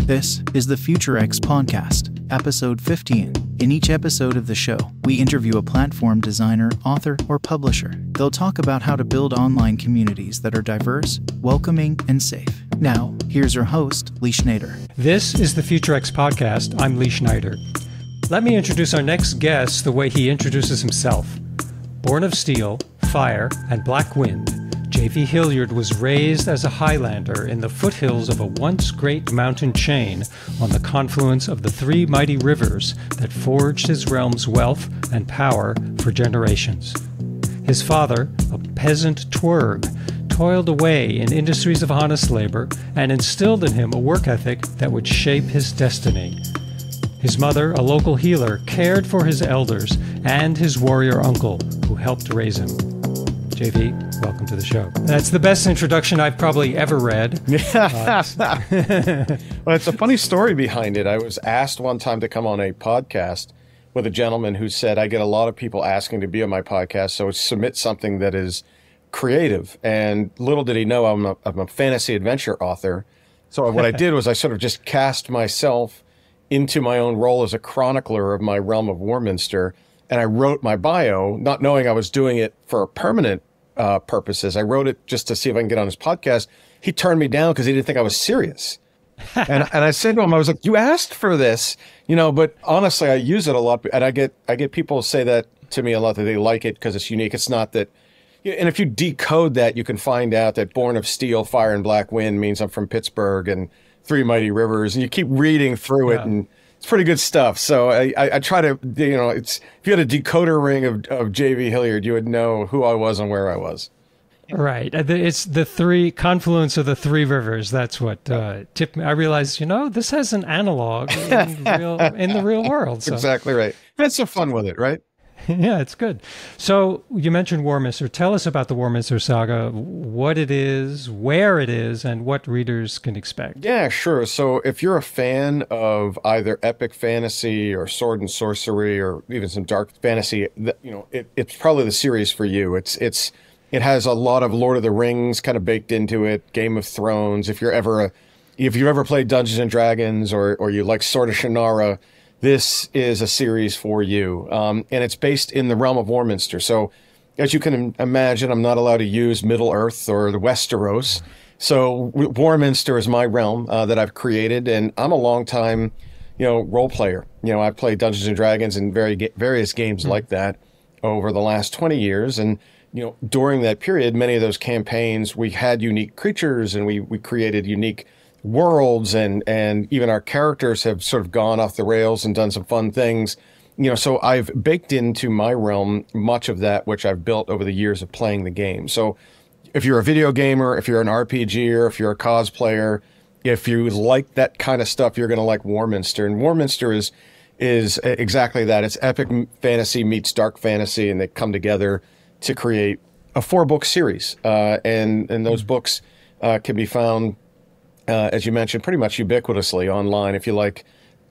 This is the Future X Podcast, episode 15. In each episode of the show, we interview a platform designer, author, or publisher. They'll talk about how to build online communities that are diverse, welcoming, and safe. Now, here's your host, Lee Schneider. This is the Future X Podcast. I'm Lee Schneider. Let me introduce our next guest the way he introduces himself. Born of steel, fire, and black wind, J.V. Hilliard was raised as a highlander in the foothills of a once great mountain chain on the confluence of the three mighty rivers that forged his realm's wealth and power for generations. His father, a peasant twerg, toiled away in industries of honest labor and instilled in him a work ethic that would shape his destiny. His mother, a local healer, cared for his elders and his warrior uncle, who helped raise him. JV, welcome to the show. That's the best introduction I've probably ever read. Well, it's a funny story behind it. I was asked one time to come on a podcast with a gentleman who said, I get a lot of people asking to be on my podcast, so submit something that is creative. And little did he know I'm a fantasy adventure author. So what I did was I sort of just cast myself into my own role as a chronicler of my realm of Warminster. And I wrote my bio, not knowing I was doing it for permanent purposes. I wrote it just to see if I can get on his podcast. He turned me down because he didn't think I was serious. and I said to him, I was like, you asked for this, but honestly, I use it a lot. And I get people say that to me a lot, that they like it because it's unique. It's not that. And if you decode that, you can find out that born of steel, fire, and black wind means I'm from Pittsburgh and three mighty rivers. And you keep reading through it, and it's pretty good stuff. So I try to, if you had a decoder ring of J.V. Hilliard, you would know who I was and where I was. Right. It's the three confluence of the three rivers. That's what tipped me. I realized, this has an analog in the real world. So. Exactly right. Had some fun with it, right? Yeah, it's good. So you mentioned Warminster. Tell us about the Warminster Saga, what it is, where it is, and what readers can expect. Yeah, sure. So if you're a fan of either epic fantasy or sword and sorcery or even some dark fantasy, it's probably the series for you. It has a lot of Lord of the Rings kind of baked into it, Game of Thrones. If you've ever played Dungeons and Dragons or you like Sword of Shannara, this is a series for you, and it's based in the realm of Warminster. So, as you can imagine, I'm not allowed to use Middle Earth or the Westeros. So, Warminster is my realm that I've created, and I'm a long-time, role player. I've played Dungeons and Dragons and various games like that over the last 20 years, and during that period, many of those campaigns, we had unique creatures, and we created unique worlds, and even our characters have sort of gone off the rails and done some fun things. So I've baked into my realm much of that which I've built over the years of playing the game. So if you're a video gamer, if you're an RPGer, if you're a cosplayer, if you like that kind of stuff, you're going to like Warminster. And Warminster is exactly that. It's epic fantasy meets dark fantasy, and they come together to create a 4-book series. And those books can be found, as you mentioned, pretty much ubiquitously online. If you like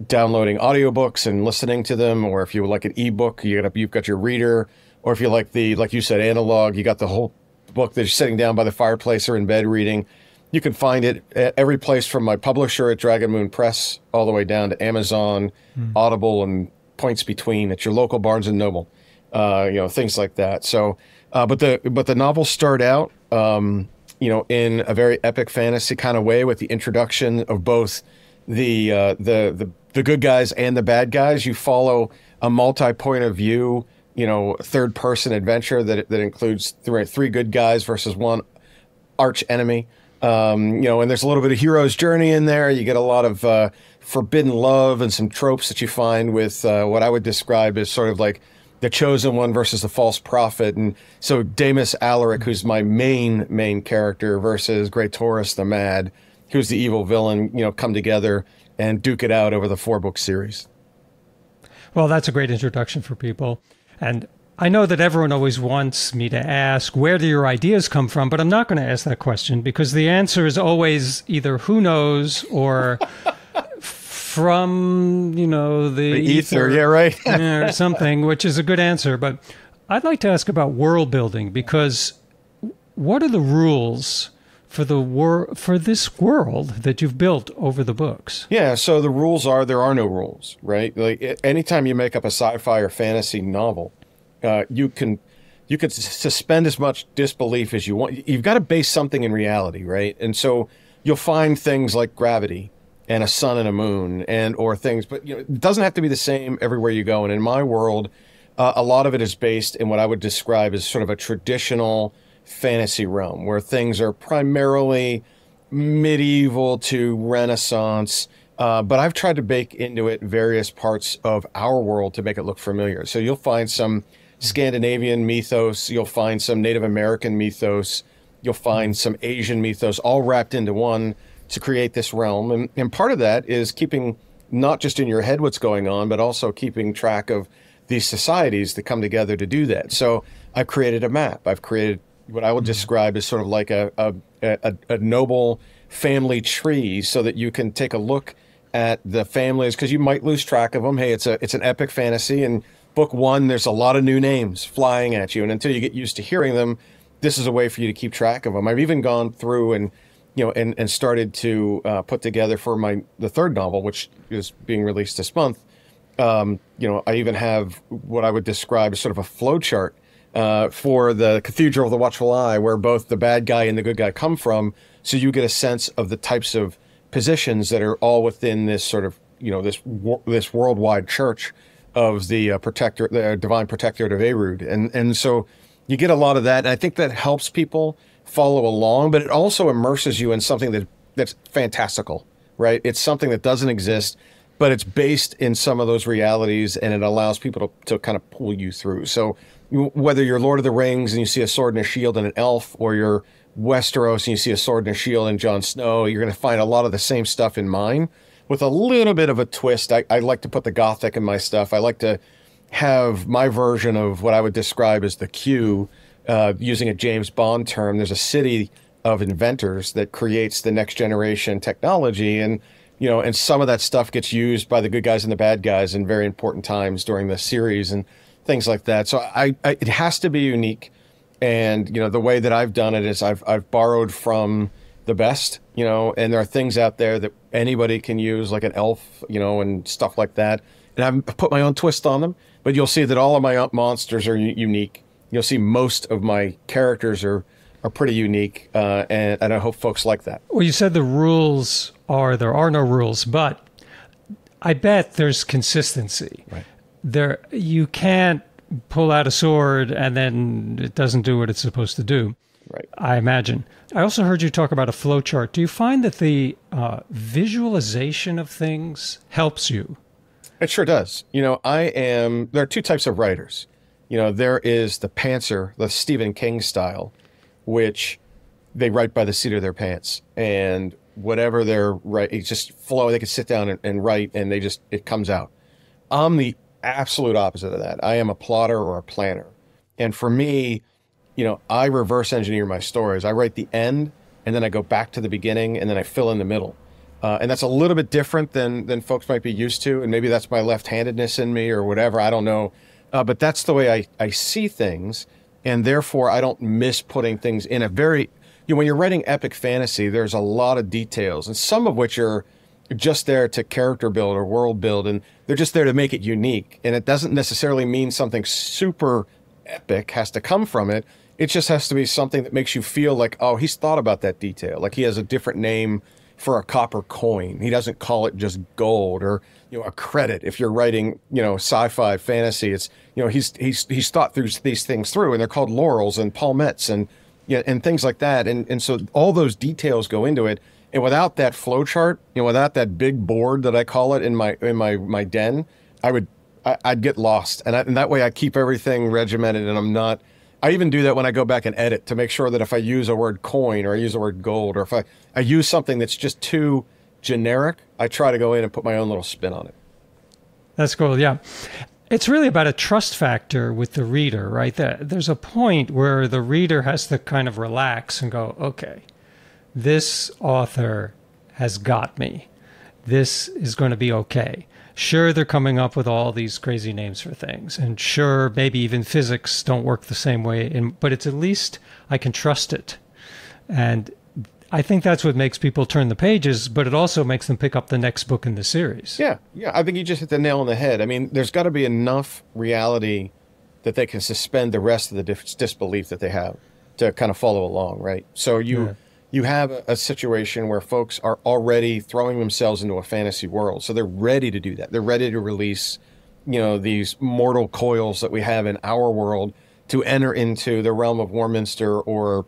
downloading audiobooks and listening to them, or if you like an ebook, you've got your reader, or if you like like you said, analog, you got the whole book that you're sitting down by the fireplace or in bed reading. You can find it at every place from my publisher at Dragon Moon Press all the way down to Amazon, Audible, and points between at your local Barnes and Noble, things like that. So, but the novels start out, in a very epic fantasy kind of way, with the introduction of both the good guys and the bad guys. You follow a multi-point of view, third-person adventure that includes three good guys versus one arch enemy. And there's a little bit of hero's journey in there. You get a lot of forbidden love and some tropes that you find with what I would describe as sort of like the chosen one versus the false prophet. And so Damus Alaric, who's my main character, versus Grey Taurus the Mad, who's the evil villain, come together and duke it out over the 4-book series. Well, that's a great introduction for people. And I know that everyone always wants me to ask, where do your ideas come from? But I'm not going to ask that question, because the answer is always either who knows or from, the ether. Yeah, right. or something, which is a good answer. But I'd like to ask about world building, because what are the rules for for this world that you've built over the books. Yeah, so the rules are there are no rules, right? Like anytime you make up a sci-fi or fantasy novel, you can suspend as much disbelief as you want. You've got to base something in reality, right? And so you'll find things like gravity and a sun and a moon or things, but it doesn't have to be the same everywhere you go. And in my world, a lot of it is based in what I would describe as sort of a traditional fantasy realm where things are primarily medieval to Renaissance, but I've tried to bake into it various parts of our world to make it look familiar. So you'll find some Scandinavian mythos, you'll find some Native American mythos, you'll find some Asian mythos, all wrapped into one to create this realm. And part of that is keeping not just in your head what's going on, but also keeping track of these societies that come together to do that. So I've created a map. I've created what I would describe as sort of like a noble family tree so that you can take a look at the families, because you might lose track of them. Hey, it's an epic fantasy, and book one, there's a lot of new names flying at you. And until you get used to hearing them, this is a way for you to keep track of them. I've even gone through and started to put together for the third novel, which is being released this month. I even have what I would describe as sort of a flow chart for the Cathedral of the Watchful Eye, where both the bad guy and the good guy come from. So you get a sense of the types of positions that are all within this sort of, this worldwide church of the divine protectorate of Erud. And so you get a lot of that. And I think that helps people follow along, but it also immerses you in something that's fantastical, right? It's something that doesn't exist, but it's based in some of those realities, and it allows people to kind of pull you through. So whether you're Lord of the Rings and you see a sword and a shield and an elf, or you're Westeros and you see a sword and a shield and Jon Snow, you're going to find a lot of the same stuff in mine with a little bit of a twist. I like to put the Gothic in my stuff. I like to have my version of what I would describe as the Q, using a James Bond term. There's a city of inventors that creates the next generation technology, and some of that stuff gets used by the good guys and the bad guys in very important times during the series and things like that. So it has to be unique. And, the way that I've done it is I've borrowed from the best, and there are things out there that anybody can use, like an elf, and stuff like that. And I've put my own twist on them, but you'll see that all of my monsters are unique. You'll see most of my characters are pretty unique. And I hope folks like that. Well, you said there are no rules, but I bet there's consistency. Right. You can't pull out a sword and then it doesn't do what it's supposed to do. Right. I imagine. I also heard you talk about a flow chart. Do you find that the visualization of things helps you? It sure does. There are two types of writers. There is the pantser, the Stephen King style, which they write by the seat of their pants, and whatever they're writing, it's just flow. They can sit down and write, and it comes out. I'm the absolute opposite of that. I am a plotter or a planner. And for me, I reverse engineer my stories. I write the end, and then I go back to the beginning, and then I fill in the middle. And that's a little bit different than folks might be used to. And maybe that's my left-handedness in me or whatever. I don't know. But that's the way I see things. And therefore, I don't miss putting things in a very... when you're writing epic fantasy, there's a lot of details, and some of which are just there to character build or world build, and they're just there to make it unique. And it doesn't necessarily mean something super epic has to come from it. It just has to be something that makes you feel like, oh, he's thought about that detail. Like he has a different name for a copper coin. He doesn't call it just gold, or a credit. If you're writing sci-fi fantasy, it's he's thought through these things through, and they're called laurels and palmettes and things like that. And so all those details go into it. And without that flow chart, without that big board that I call it in my den, I'd get lost. And that way I keep everything regimented, and I'm not. I even do that when I go back and edit to make sure that if I use a word coin or I use the word gold, or if I use something that's just too generic, I try to go in and put my own little spin on it. That's cool. Yeah. It's really about a trust factor with the reader, right? There's a point where the reader has to kind of relax and go, okay, this author has got me. This is going to be okay. Sure, they're coming up with all these crazy names for things. And sure, maybe even physics don't work the same way. But it's at least I can trust it. And I think that's what makes people turn the pages, but it also makes them pick up the next book in the series. Yeah. I think you just hit the nail on the head. I mean, there's got to be enough reality that they can suspend the rest of the disbelief that they have to kind of follow along, right? So you have a situation where folks are already throwing themselves into a fantasy world. So they're ready to do that. They're ready to release, these mortal coils that we have in our world to enter into the realm of Warminster or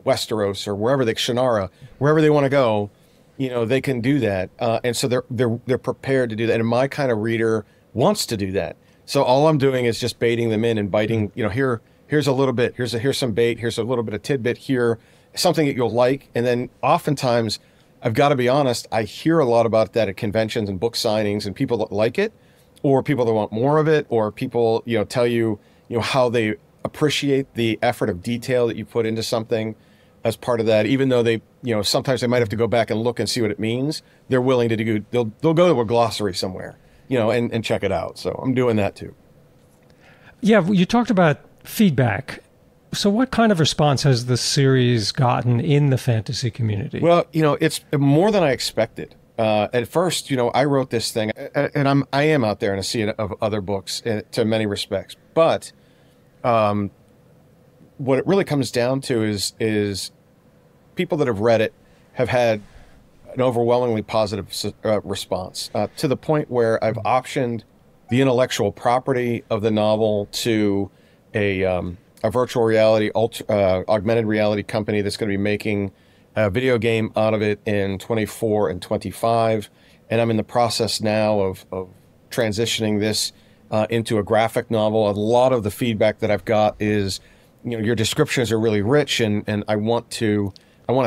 Westeros or Shannara, wherever they want to go, they can do that. And so they're prepared to do that. And my kind of reader wants to do that. So all I'm doing is just baiting them in and biting, here's a little bit, here's some bait, here's a little bit of tidbit here, something that you'll like. And then oftentimes, I've got to be honest, I hear a lot about that at conventions and book signings, and people that like it, or people that want more of it, or people, tell you, how they appreciate the effort of detail that you put into something as part of that, even though they, sometimes they might have to go back and look and see what it means. They're willing to do, they'll go to a glossary somewhere, and check it out. So I'm doing that too. Yeah. You talked about feedback. So what kind of response has the series gotten in the fantasy community? Well, it's more than I expected. At first, I wrote this thing, and I am out there in a sea of other books to many respects. But what it really comes down to is people that have read it have had an overwhelmingly positive response, to the point where I've optioned the intellectual property of the novel to a virtual reality, augmented reality company that's going to be making a video game out of it in 24 and 25. And I'm in the process now of transitioning this into a graphic novel. A lot of the feedback that I've got is, your descriptions are really rich, and I want to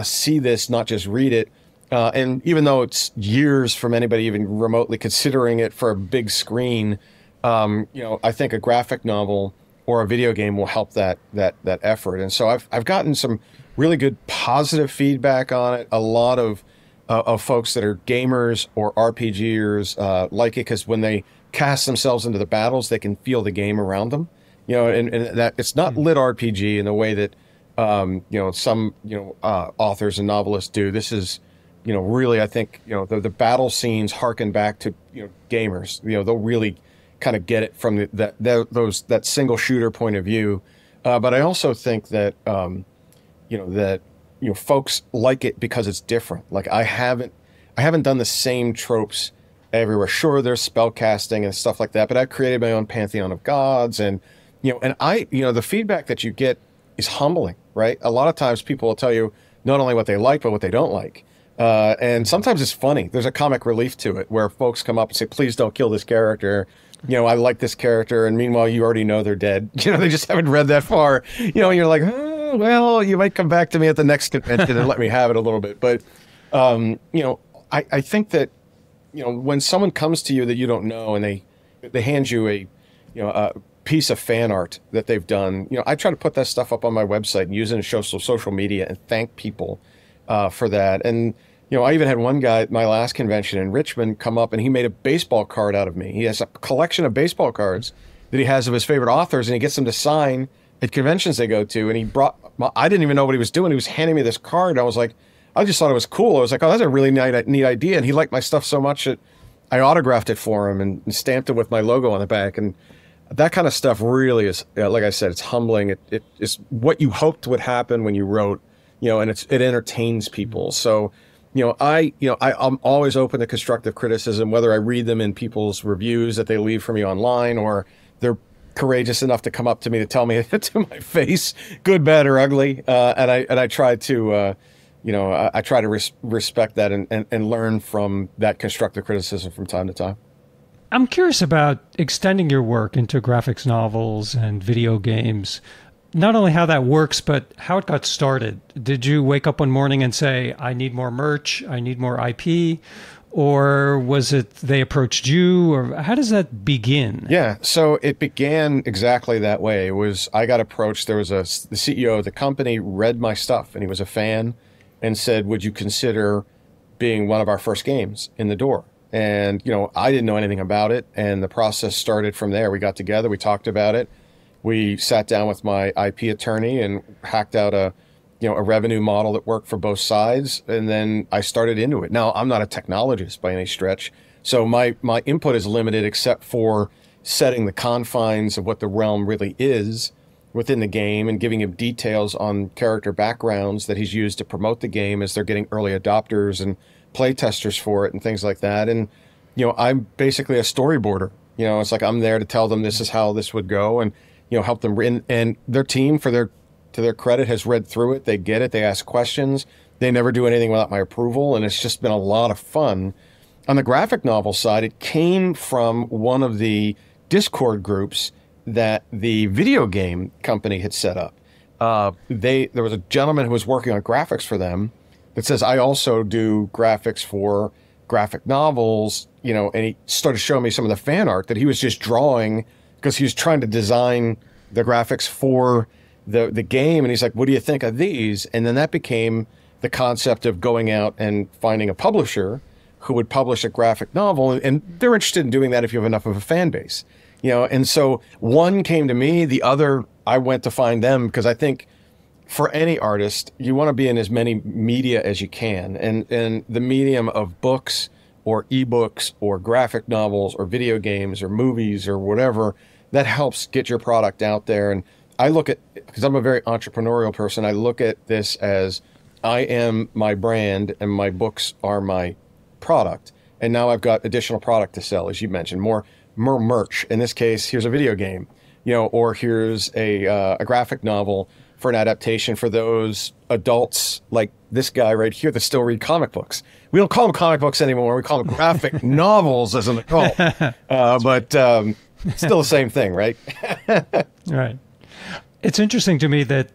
see this, not just read it. And even though it's years from anybody even remotely considering it for a big screen, I think a graphic novel or a video game will help that effort. And so I've gotten some really good positive feedback on it. A lot of folks that are gamers or RPGers like it, because when they cast themselves into the battles, they can feel the game around them. And that it's not lit RPG in the way that some authors and novelists do. This is really, I think the battle scenes harken back to gamers. They'll really kind of get it from that single shooter point of view. But I also think that folks like it because it's different. Like I haven't done the same tropes everywhere. Sure, there's spell casting and stuff like that, but I've created my own pantheon of gods, and the feedback that you get is humbling, right? A lot of times people will tell you not only what they like, but what they don't like. And sometimes it's funny. There's a comic relief to it where folks come up and say, please don't kill this character. I like this character. And meanwhile, you already know they're dead. They just haven't read that far. And you're like, oh, well, you might come back to me at the next convention and let me have it a little bit. But, I think that, when someone comes to you that you don't know and they hand you a piece of fan art that they've done, I try to put that stuff up on my website and use it in social media and thank people for that. And I even had one guy at my last convention in Richmond come up and he made a baseball card out of me. He has a collection of baseball cards that he has of his favorite authors, and he gets them to sign at conventions they go to. And I didn't even know what he was doing. He was handing me this card. I just thought it was cool. I was like, oh, that's a really neat idea. And he liked my stuff so much that I autographed it for him and stamped it with my logo on the back. And that kind of stuff really is, like I said, it's humbling. It's what you hoped would happen when you wrote, and it entertains people. So, I'm always open to constructive criticism, whether I read them in people's reviews that they leave for me online, or they're courageous enough to come up to me to tell me to my face, good, bad, or ugly. And I try to, I try to respect that and learn from that constructive criticism from time to time. I'm curious about extending your work into graphics novels and video games. Not only how that works, but how it got started. Did you wake up one morning and say, I need more merch, I need more IP? Or was it they approached you? Or how does that begin? Yeah, so it began exactly that way. It was, I got approached. There was the CEO of the company read my stuff, and he was a fan, and said, would you consider being one of our first games in the door? And, I didn't know anything about it. And the process started from there. We got together, we talked about it. We sat down with my IP attorney and hacked out a a revenue model that worked for both sides. And then I started into it. Now, I'm not a technologist by any stretch, so my input is limited except for setting the confines of what the realm really is within the game and giving him details on character backgrounds that he's used to promote the game as they're getting early adopters and play testers for it and things like that. And, I'm basically a storyboarder. It's like I'm there to tell them this is how this would go and, help them. And their team, to their credit, has read through it. They get it. They ask questions. They never do anything without my approval. And it's just been a lot of fun. On the graphic novel side, it came from one of the Discord groups that the video game company had set up. There was a gentleman who was working on graphics for them that says, I also do graphics for graphic novels, and he started showing me some of the fan art that he was just drawing because he was trying to design the graphics for the game. And he's like, what do you think of these? And then that became the concept of going out and finding a publisher who would publish a graphic novel. And they're interested in doing that if you have enough of a fan base. And so one came to me, the other, I went to find them, because I think for any artist, you want to be in as many media as you can. And the medium of books or ebooks or graphic novels or video games or movies or whatever, that helps get your product out there. And I look at, because I'm a very entrepreneurial person, I look at this as I am my brand and my books are my product. And now I've got additional product to sell, as you mentioned, more merch. In this case, here's a video game, or here's a graphic novel for an adaptation for those adults like this guy right here that still read comic books. We don't call them comic books anymore. We call them graphic novels as an adult. But still the same thing, right? Right. It's interesting to me that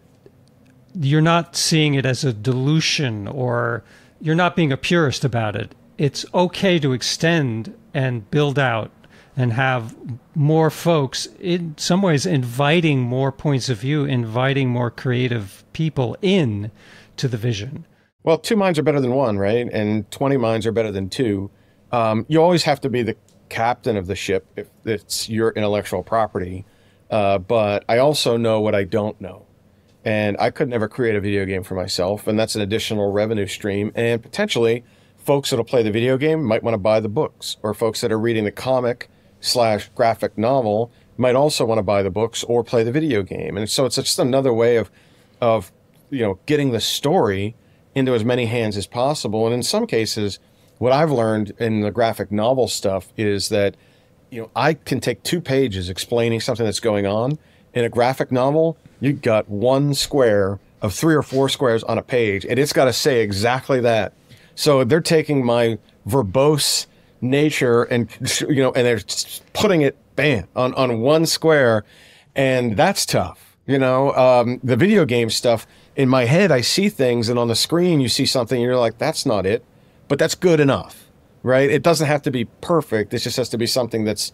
you're not seeing it as a dilution, or you're not being a purist about it. It's okay to extend and build out and have more folks, in some ways inviting more points of view, inviting more creative people in to the vision. Well, 2 minds are better than one, right? And 20 minds are better than 2. You always have to be the captain of the ship if it's your intellectual property. But I also know what I don't know. And I could never create a video game for myself. And that's an additional revenue stream. And potentially folks that'll play the video game might want to buy the books, or folks that are reading the comic/graphic novel might also want to buy the books or play the video game. And so it's just another way of getting the story into as many hands as possible. And in some cases, what I've learned in the graphic novel stuff is that, I can take 2 pages explaining something that's going on. In a graphic novel, you've got 1 square of 3 or 4 squares on a page, and it's got to say exactly that. So they're taking my verbose nature and they're putting it on 1 square, and that's tough. The video game stuff, in my head I see things, and on the screen you see something and you're like, that's not it, but that's good enough, right? It doesn't have to be perfect. It just has to be something that's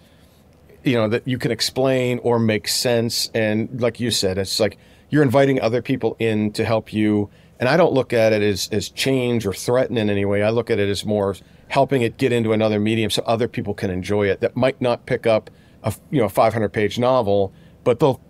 that you can explain or make sense. And like you said, it's like you're inviting other people in to help you. And I don't look at it as change or threaten in any way. I look at it as more helping it get into another medium so other people can enjoy it that might not pick up a 500-page novel, but they'll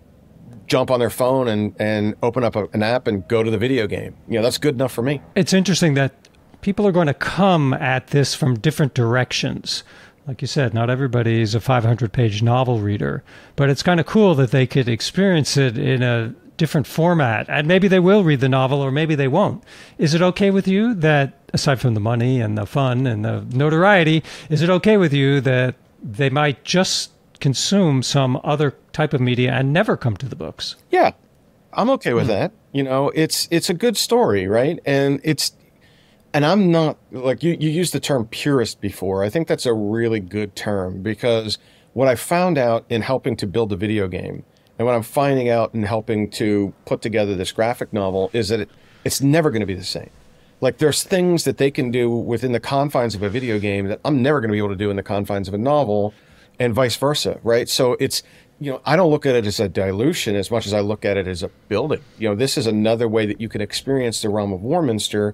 jump on their phone and open up an app and go to the video game. That's good enough for me. It's interesting that people are going to come at this from different directions. Like you said, not everybody is a 500-page novel reader, but it's kind of cool that they could experience it in a different format. And maybe they will read the novel, or maybe they won't. Is it okay with you that, aside from the money and the fun and the notoriety, is it okay with you that they might just consume some other type of media and never come to the books? Yeah, I'm okay with that. It's a good story, right? And I'm not, like you used the term purist before. I think that's a really good term, because what I found out in helping to build a video game, and what I'm finding out in helping to put together this graphic novel, is that it's never going to be the same. Like, there's things that they can do within the confines of a video game that I'm never going to be able to do in the confines of a novel, and vice versa, right? So it's, I don't look at it as a dilution as much as I look at it as a building. This is another way that you can experience the realm of Warminster.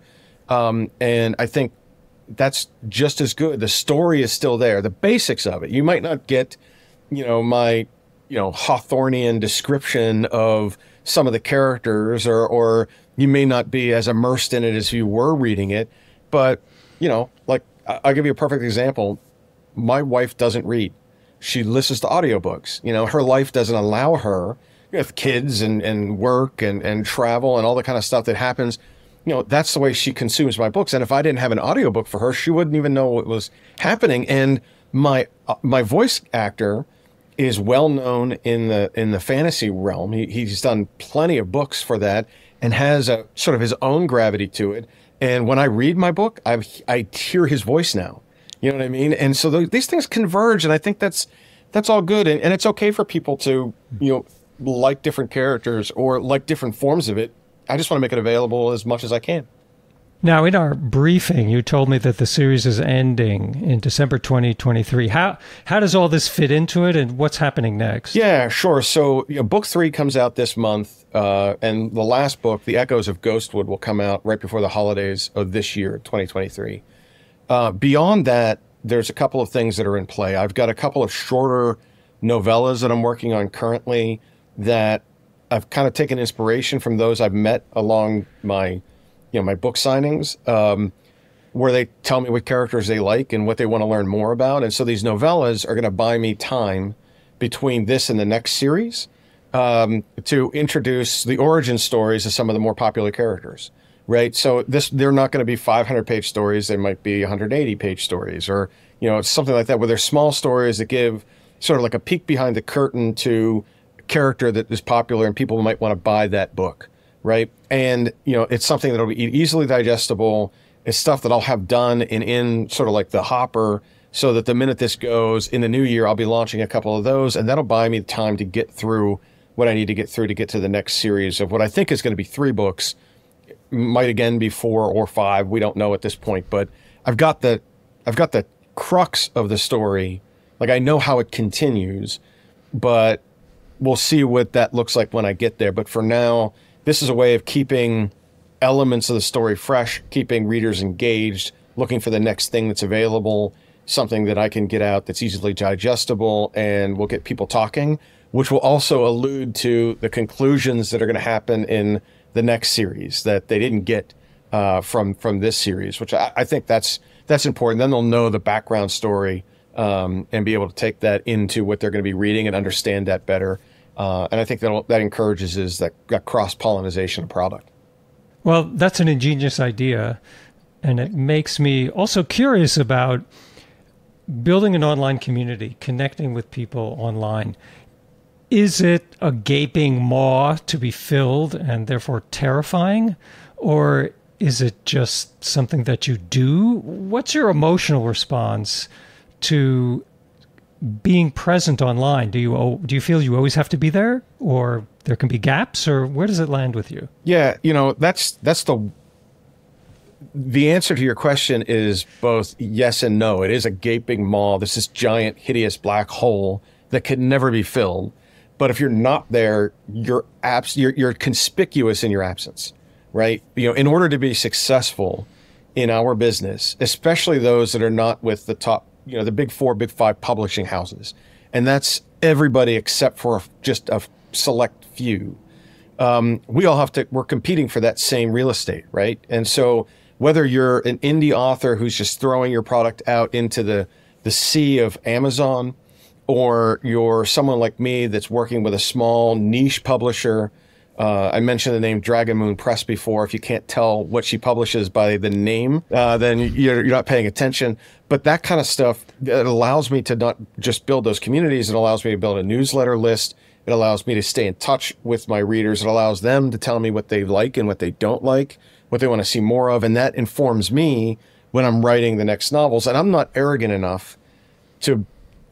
And I think that's just as good. The story is still there. The basics of it. You might not get, my, Hawthornian description of some of the characters, or you may not be as immersed in it as you were reading it. But, like, I'll give you a perfect example. My wife doesn't read. She listens to audiobooks. Her life doesn't allow her, with kids and work and travel and all the kind of stuff that happens. That's the way she consumes my books. And if I didn't have an audiobook for her, she wouldn't even know what was happening. And my voice actor is well known in the fantasy realm. He's done plenty of books for that and has a sort of his own gravity to it. And when I read my book, I hear his voice now. You know what I mean? And so these things converge, and I think that's all good. And it's okay for people to, like different characters or like different forms of it. I just want to make it available as much as I can. Now, in our briefing, you told me that the series is ending in December 2023. How does all this fit into it, and what's happening next? Yeah, sure. So book 3 comes out this month, and the last book, The Echoes of Ghostwood, will come out right before the holidays of this year, 2023. Beyond that, there's a couple of things that are in play. I've got a couple of shorter novellas that I'm working on currently that I've kind of taken inspiration from those I've met along my my book signings, where they tell me what characters they like and what they want to learn more about. And so these novellas are going to buy me time between this and the next series to introduce the origin stories of some of the more popular characters, right? So they're not going to be 500-page stories. They might be 180-page stories, or, something like that, where they're small stories that give sort of like a peek behind the curtain to a character that is popular and people might want to buy that book. Right. And, it's something that'll be easily digestible. It's stuff that I'll have done in sort of like the hopper, so that the minute this goes in the new year, I'll be launching a couple of those, and that'll buy me time to get through what I need to get through to get to the next series of what I think is going to be 3 books. Might again be 4 or 5. We don't know at this point, but I've got the crux of the story. Like, I know how it continues, but we'll see what that looks like when I get there. But for now, this is a way of keeping elements of the story fresh, keeping readers engaged, looking for the next thing that's available, something that I can get out that's easily digestible and will get people talking, which will also allude to the conclusions that are going to happen in the next series that they didn't get from this series, which I think that's important. Then they'll know the background story and be able to take that into what they're going to be reading and understand that better. And I think that encourages that cross-pollination of product. Well, that's an ingenious idea, and it makes me also curious about building an online community, connecting with people online. Is it a gaping maw to be filled and therefore terrifying, or is it just something that you do? What's your emotional response to being present online? Do you feel you always have to be there, or there can be gaps, or where does it land with you? Yeah, that's the answer to your question is both yes and no. It is a gaping maw. This is giant, hideous black hole that can never be filled. But if you're not there, you're conspicuous in your absence, right? In order to be successful in our business, especially those that are not with the top, the big 4, big 5 publishing houses. And that's everybody except for just a select few. We're competing for that same real estate, right? And so whether you're an indie author who's just throwing your product out into the sea of Amazon, or you're someone like me that's working with a small niche publisher. I mentioned the name Dragon Moon Press before. If you can't tell what she publishes by the name, then you're not paying attention. But that kind of stuff, it allows me to not just build those communities. It allows me to build a newsletter list. It allows me to stay in touch with my readers. It allows them to tell me what they like and what they don't like, what they want to see more of. And that informs me when I'm writing the next novels. And I'm not arrogant enough to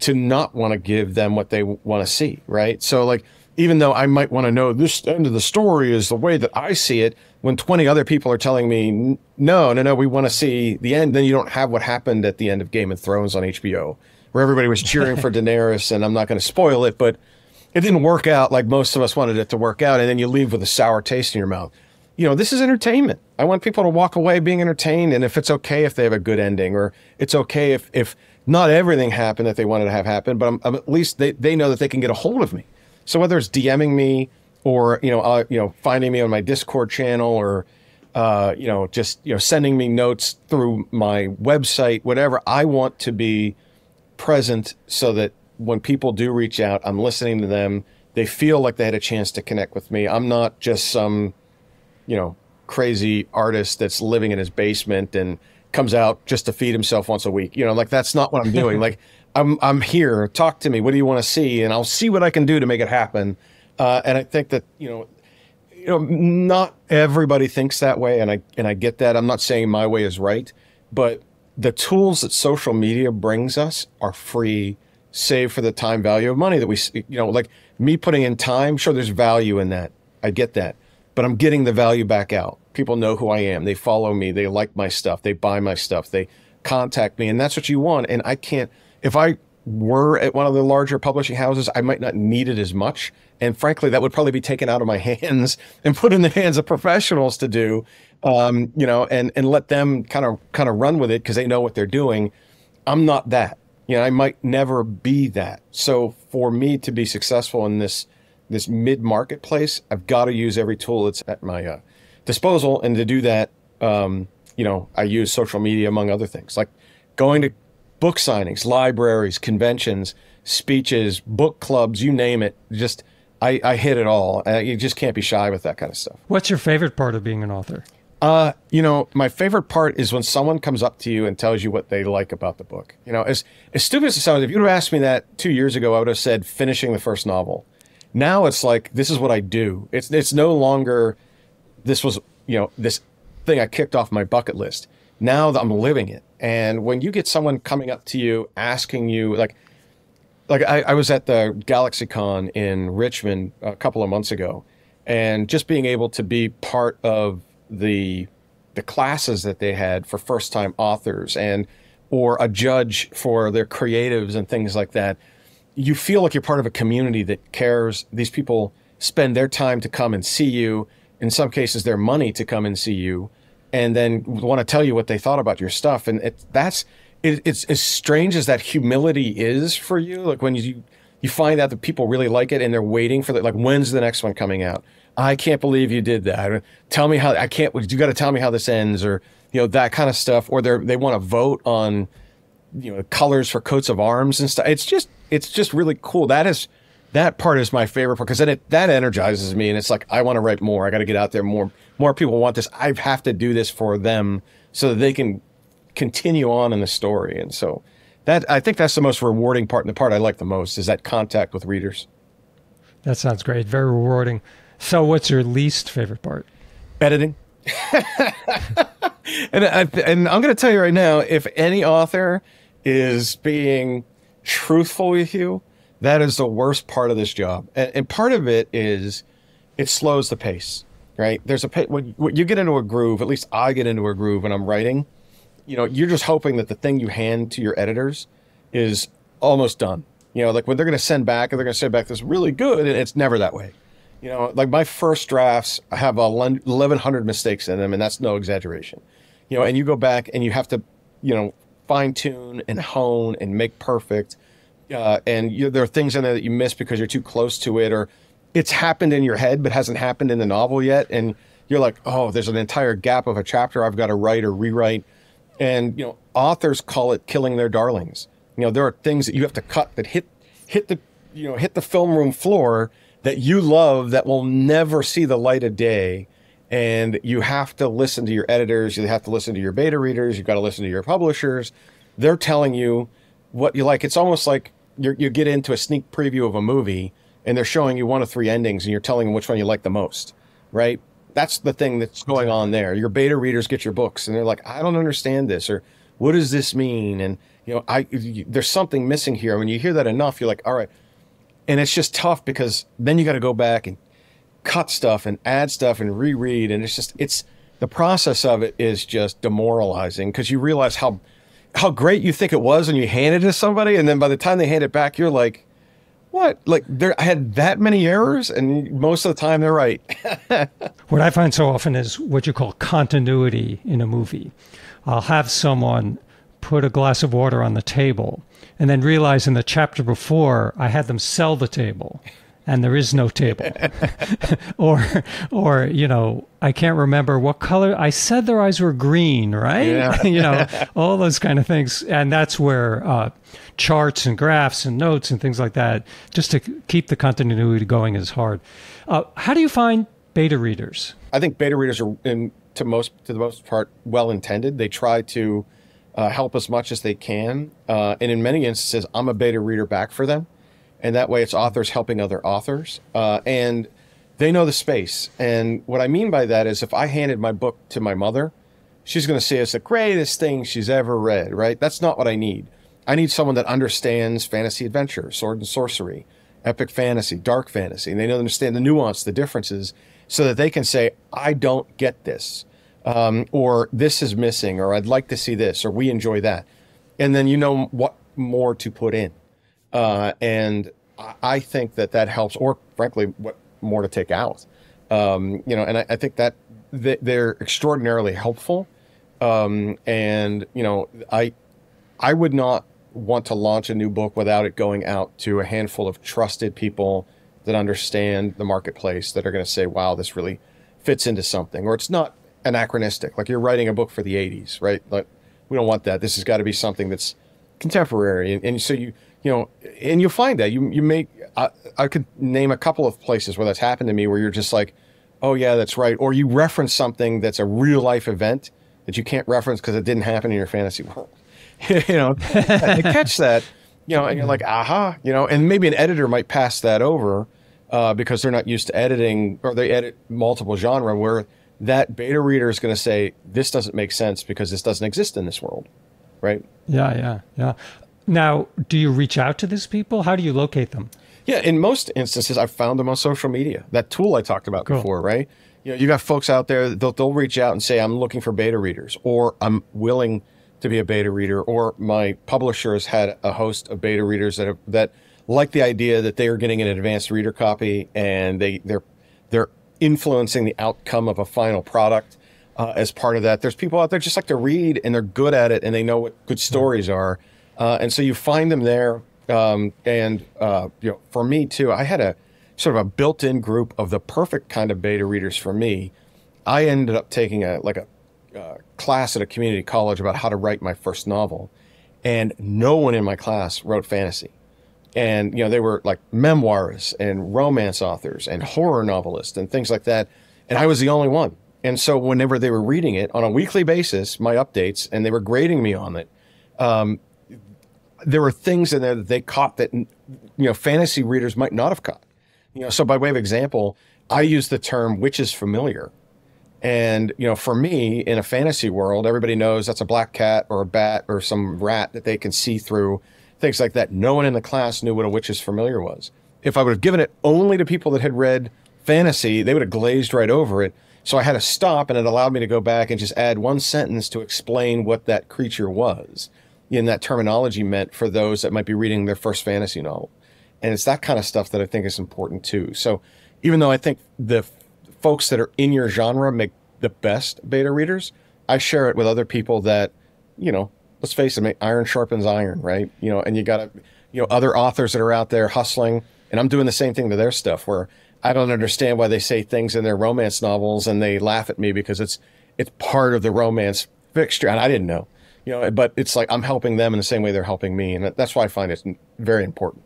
not want to give them what they want to see, right? So, like, even though I might want to know this end of the story is the way that I see it, when 20 other people are telling me, no, we want to see the end, then you don't have what happened at the end of Game of Thrones on HBO, where everybody was cheering for Daenerys, and I'm not going to spoil it, but it didn't work out like most of us wanted it to work out, and then you leave with a sour taste in your mouth. This is entertainment. I want people to walk away being entertained, and if it's okay if they have a good ending, or it's okay if not everything happened that they wanted to have happen, but at least they know that they can get a hold of me. So whether it's DMing me or, finding me on my Discord channel, or, just, sending me notes through my website, whatever. I want to be present so that when people do reach out, I'm listening to them. They feel like they had a chance to connect with me. I'm not just some, crazy artist that's living in his basement and comes out just to feed himself once a week. Like, that's not what I'm doing. Like, I'm here. Talk to me. What do you want to see? And I'll see what I can do to make it happen. And I think that, not everybody thinks that way. And I get that. I'm not saying my way is right, but the tools that social media brings us are free, save for the time value of money that we, like me putting in time. Sure, there's value in that. I get that, but I'm getting the value back out. People know who I am. They follow me. They like my stuff. They buy my stuff. They contact me. And that's what you want. And I can't, if I were at one of the larger publishing houses, I might not need it as much. And frankly, that would probably be taken out of my hands and put in the hands of professionals to do, and let them kind of run with it because they know what they're doing. I'm not that. I might never be that. So for me to be successful in this mid-marketplace, I've got to use every tool that's at my disposal. And to do that, I use social media, among other things, like going to book signings, libraries, conventions, speeches, book clubs, you name it. Just, I hit it all. You just can't be shy with that kind of stuff. What's your favorite part of being an author? My favorite part is when someone comes up to you and tells you what they like about the book. As stupid as it sounds, if you would have asked me that 2 years ago, I would have said finishing the first novel. Now it's like, this is what I do. It's no longer, this was, this thing I kicked off my bucket list. Now that I'm living it. And when you get someone coming up to you, asking you, like I was at the GalaxyCon in Richmond a couple of months ago, and just being able to be part of the classes that they had for first-time authors, or a judge for their creatives and things like that, you feel like you're part of a community that cares. These people spend their time to come and see you, in some cases their money to come and see you, and then want to tell you what they thought about your stuff. And it's as strange as that humility is for you. Like when you find out that people really like it and they're waiting for like, when's the next one coming out? I can't believe you did that. Tell me how, you got to tell me how this ends, or, that kind of stuff. Or they want to vote on, colors for coats of arms and stuff. It's just really cool. That part is my favorite part, because then that energizes me, and it's like, I want to write more. I got to get out there more. More people want this. I have to do this for them so that they can continue on in the story. And so I think that's the most rewarding part, and the part I like the most is that contact with readers. That sounds great. Very rewarding. So what's your least favorite part? Editing. And I'm going to tell you right now, if any author is being truthful with you, that is the worst part of this job. And part of it is it slows the pace, right? There's when you get into a groove, at least I get into a groove when I'm writing, you're just hoping that the thing you hand to your editors is almost done. Like when they're going to send back, and they're going to send back this really good, and it's never that way. Like my first drafts have 1,100 mistakes in them, and that's no exaggeration. And you go back and you have to, fine tune and hone and make perfect. And there are things in there that you miss because you're too close to it, or it's happened in your head but hasn't happened in the novel yet. And you're like, oh, there's an entire gap of a chapter I've got to write or rewrite. And, authors call it killing their darlings. There are things that you have to cut that hit the film room floor that you love that will never see the light of day. And you have to listen to your editors. You have to listen to your beta readers. You've got to listen to your publishers. They're telling you what you like. It's almost like you get into a sneak preview of a movie and they're showing you one of three endings and you're telling them which one you like the most, right? That's the thing that's going on there. Your beta readers get your books and they're like, I don't understand this, or what does this mean? And, there's something missing here. When you hear that enough, you're like, all right. And it's just tough because then you got to go back and cut stuff and add stuff and reread. And it's the process of it is just demoralizing, because you realize how great you think it was when you hand it to somebody. And then by the time they hand it back, you're like, what? Like I had that many errors, and most of the time they're right. What I find so often is what you call continuity in a movie. I'll have someone put a glass of water on the table and then realize in the chapter before I had them sell the table. and there is no table. or, you know, I can't remember what color. I said their eyes were green, right? Yeah. You know, all those kind of things. And that's where charts and graphs and notes and things like that, just to keep the continuity going, is hard. How do you find beta readers? I think beta readers are, to the most part, well-intended. They try to help as much as they can. And in many instances, I'm a beta reader back for them. And that way it's authors helping other authors. And they know the space. And what I mean by that is if I handed my book to my mother, she's going to say it's the greatest thing she's ever read, right? That's not what I need. I need someone that understands fantasy adventure, sword and sorcery, epic fantasy, dark fantasy. And they understand the nuance, the differences, so that they can say, I don't get this. Or this is missing, or I'd like to see this, or we enjoy that. And then you know what more to put in. And I think that helps, or frankly, what more to take out. You know, and I think that they're extraordinarily helpful. And, you know, I would not want to launch a new book without it going out to a handful of trusted people that understand the marketplace, that are going to say, wow, this really fits into something, or it's not anachronistic. Like you're writing a book for the 80s, right? Like we don't want that. This has got to be something that's contemporary. And so you know, and you'll find that you make, I could name a couple of places where that's happened to me, where you're just like, oh yeah, that's right. Or you reference something that's a real life event that you can't reference because it didn't happen in your fantasy world. You know, they catch that, you know, and you're like, aha, you know, and maybe an editor might pass that over because they're not used to editing, or they edit multiple genre, where that beta reader is going to say, this doesn't make sense because this doesn't exist in this world. Right. Yeah. Now, do you reach out to these people? How do you locate them? Yeah, in most instances, I've found them on social media. That tool I talked about before, right? You know, you got folks out there, they'll reach out and say, I'm looking for beta readers, or I'm willing to be a beta reader, or my publisher has had a host of beta readers that like the idea that they are getting an advanced reader copy, and they're influencing the outcome of a final product as part of that. There's people out there just like to read, and they're good at it, and they know what good stories are. And so you find them there. You know, for me too, I had a sort of a built-in group of the perfect kind of beta readers for me. I ended up taking a class at a community college about how to write my first novel, and no one in my class wrote fantasy. And, you know, they were like memoirists and romance authors and horror novelists and things like that. And I was the only one. And so whenever they were reading it on a weekly basis, my updates, and they were grading me on it, there were things in there that they caught that, you know, fantasy readers might not have caught. You know, so by way of example, I use the term "which is familiar." And, you know, for me, in a fantasy world, everybody knows that's a black cat or a bat or some rat that they can see through, things like that. No one in the class knew what a witch is familiar was. If I would have given it only to people that had read fantasy, they would have glazed right over it. So I had to stop, and it allowed me to go back and just add one sentence to explain what that creature was, and that terminology meant for those that might be reading their first fantasy novel. And it's that kind of stuff that I think is important too. So even though I think the folks that are in your genre make the best beta readers, I share it with other people that, you know, let's face it, iron sharpens iron, right? You know, and you got to, you know, other authors that are out there hustling, and I'm doing the same thing to their stuff, where I don't understand why they say things in their romance novels and they laugh at me because it's part of the romance fixture. And I didn't know, you know, but it's like I'm helping them in the same way they're helping me. And that's why I find it very important.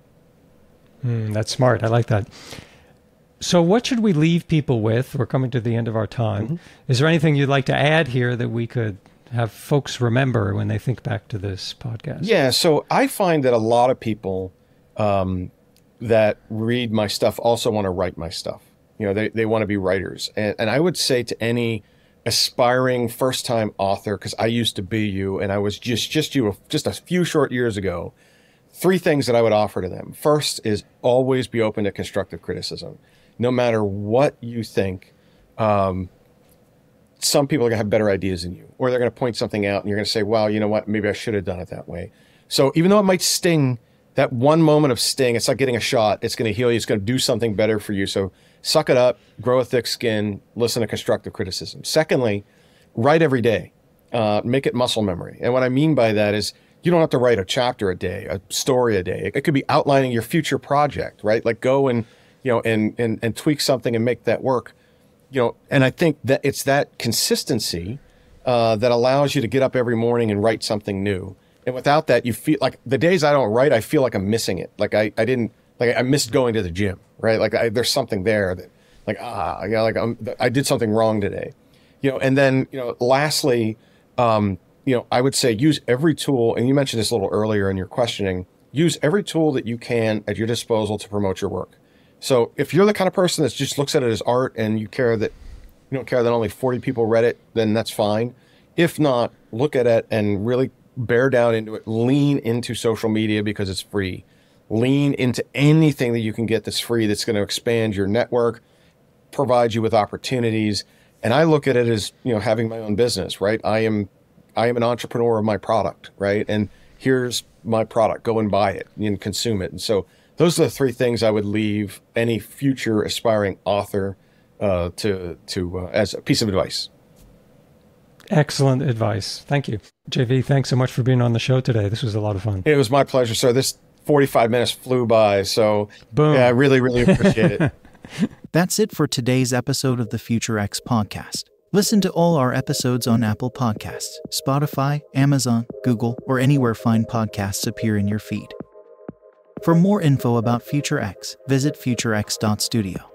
That's smart. I like that. So what should we leave people with? We're coming to the end of our time. Mm-hmm. Is there anything you'd like to add here that we could have folks remember when they think back to this podcast? Yeah, so I find that a lot of people that read my stuff also want to write my stuff. You know, they want to be writers. And I would say to any aspiring first-time author, because I used to be you, and I was just you just a few short years ago, 3 things that I would offer to them. First is always be open to constructive criticism. No matter what you think, some people are going to have better ideas than you, or they're going to point something out and you're going to say, wow, you know what, maybe I should have done it that way. So even though it might sting, that one moment of sting, it's like getting a shot. It's going to heal you. It's going to do something better for you. So suck it up, grow a thick skin, listen to constructive criticism. Secondly, write every day. Make it muscle memory. And what I mean by that is you don't have to write a chapter a day, a story a day. It could be outlining your future project, right? Like go and and tweak something and make that work. And I think that it's that consistency that allows you to get up every morning and write something new. And without that, you feel like the days I don't write, I feel like I'm missing it. Like I missed going to the gym, right? Like there's something there that I did something wrong today, and then, lastly, I would say use every tool. And you mentioned this a little earlier in your questioning, use every tool that you can at your disposal to promote your work. So if you're the kind of person that just looks at it as art and you don't care that only 40 people read it, then that's fine. If not, look at it and really bear down into it. Lean into social media because it's free. Lean into anything that you can get that's free, that's going to expand your network, provide you with opportunities. And I look at it as, having my own business, right? I am an entrepreneur of my product, right? And here's my product. Go and buy it and consume it. And so those are the three things I would leave any future aspiring author to as a piece of advice. Excellent advice. Thank you. JV, thanks so much for being on the show today. This was a lot of fun. It was my pleasure, sir. This 45 minutes flew by, so boom. Yeah, I really, really appreciate it. That's it for today's episode of the Future X podcast. Listen to all our episodes on Apple Podcasts, Spotify, Amazon, Google, or anywhere fine podcasts appear in your feed. For more info about Future X, visit futurex.studio.